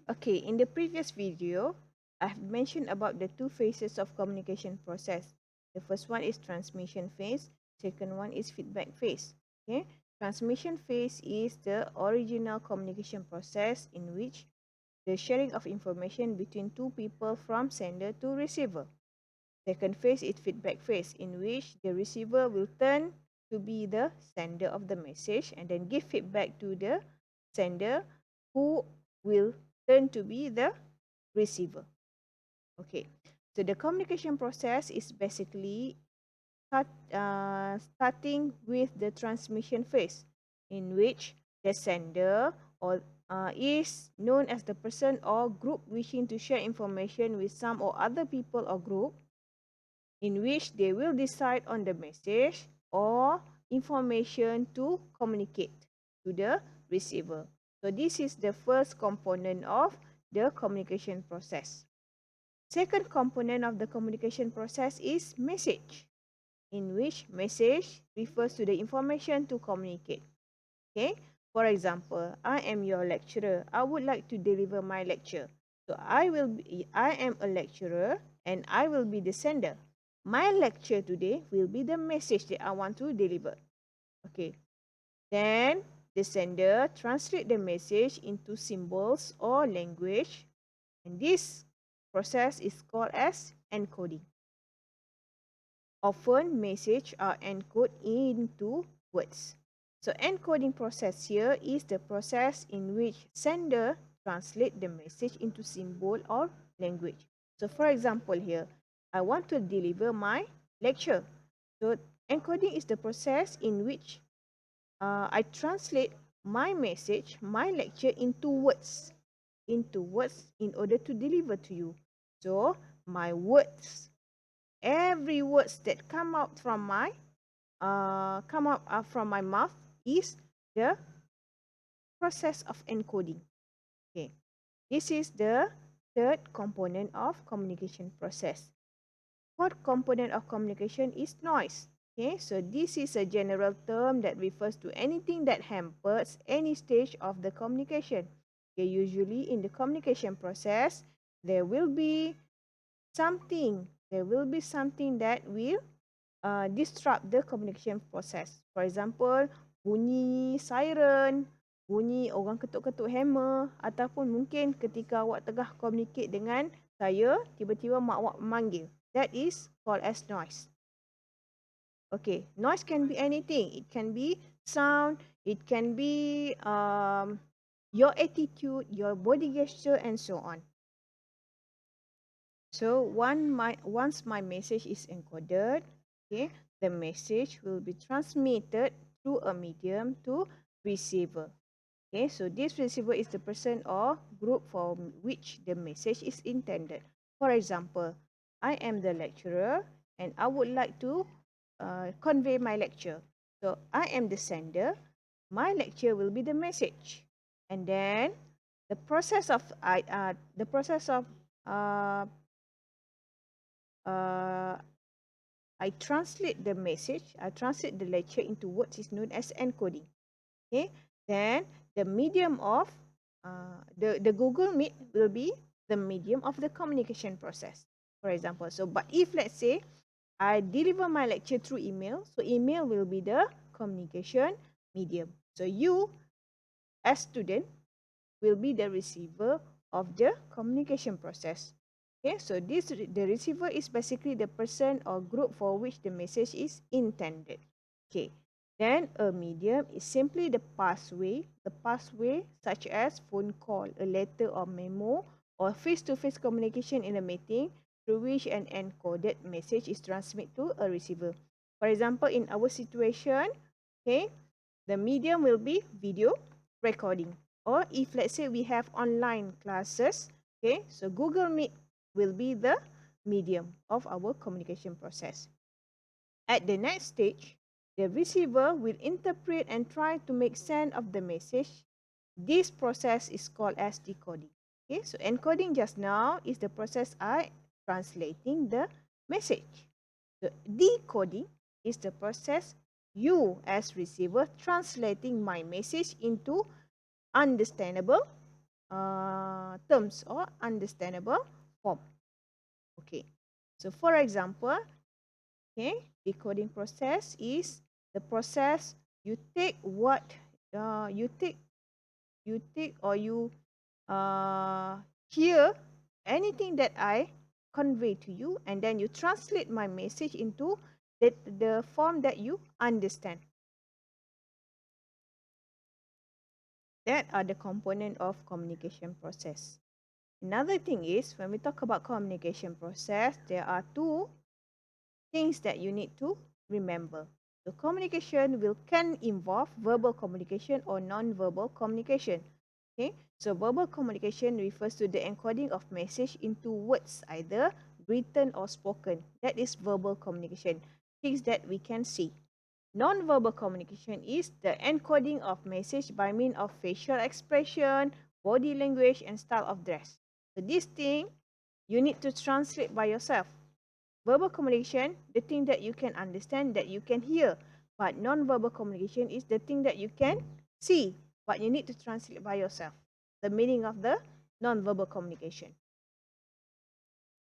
Okay, in the previous video, I have mentioned about the two phases of communication process. The first one is transmission phase, second one is feedback phase. Okay, transmission phase is the original communication process in which the sharing of information between two people from sender to receiver. Second phase is feedback phase in which the receiver will turn to be the sender of the message and then give feedback to the sender who will turn to be the receiver. Okay, so the communication process is basically starting with the transmission phase in which the sender or is known as the person or group wishing to share information with some or other people or group in which they will decide on the message or information to communicate to the receiver. So this is the first component of the communication process. Second component of the communication process is message, in which message refers to the information to communicate. Okay, for example, I am your lecturer. I would like to deliver my lecture. So I am a lecturer and I will be the sender. My lecture today will be the message that I want to deliver. Okay, then the sender translate the message into symbols or language, and this process is called as encoding. Often messages are encoded into words. So encoding process here is the process in which sender translate the message into symbol or language. So for example here, I want to deliver my lecture. So encoding is the process in which I translate my message, my lecture into words in order to deliver to you. So my words, every words that come out from my mouth is the process of encoding. Okay, this is the third component of communication process. Fourth component of communication is noise. Okay, so this is a general term that refers to anything that hampers any stage of the communication. Okay, usually in the communication process, there will be something that will disrupt the communication process. For example, bunyi siren, bunyi orang ketuk-ketuk hammer, ataupun mungkin ketika awak tengah communicate dengan saya, tiba-tiba mak awak memanggil. That is called as noise. Okay, noise can be anything. It can be sound, it can be your attitude, your body gesture, and so on. So once my message is encoded, okay, the message will be transmitted through a medium to receiver. Okay, so this receiver is the person or group for which the message is intended. For example, I am the lecturer and I would like to convey my lecture. So I am the sender. My lecture will be the message, and then the process of uh, I translate the message, I translate the lecture into what is known as encoding. Okay, then the medium of the Google Meet will be the medium of the communication process. For example, so but if let's say I deliver my lecture through email, so email will be the communication medium. So you, as student, will be the receiver of the communication process. Okay, so the receiver is basically the person or group for which the message is intended. Okay, then a medium is simply the pathway such as phone call, a letter or memo, or face-to-face communication in a meeting through which an encoded message is transmitted to a receiver. For example, in our situation, okay, the medium will be video recording. Or if let's say we have online classes, okay, so Google Meet will be the medium of our communication process. At the next stage, the receiver will interpret and try to make sense of the message. This process is called as decoding. Okay, so encoding just now is the process I translating the message. The decoding is the process you as receiver translating my message into understandable terms or understandable form. Okay. So for example, okay, decoding process is the process you take what you take or you hear anything that I convey to you, and then you translate my message into the form that you understand. That are the component of communication process. Another thing is, when we talk about communication process, there are two things that you need to remember. The communication can involve verbal communication or non-verbal communication. Okay, so verbal communication refers to the encoding of message into words, either written or spoken. That is verbal communication, things that we can see. Non-verbal communication is the encoding of message by means of facial expression, body language, and style of dress. So this thing you need to translate by yourself. Verbal communication, the thing that you can understand, that you can hear. But non-verbal communication is the thing that you can see, but you need to translate by yourself. The meaning of the non-verbal communication.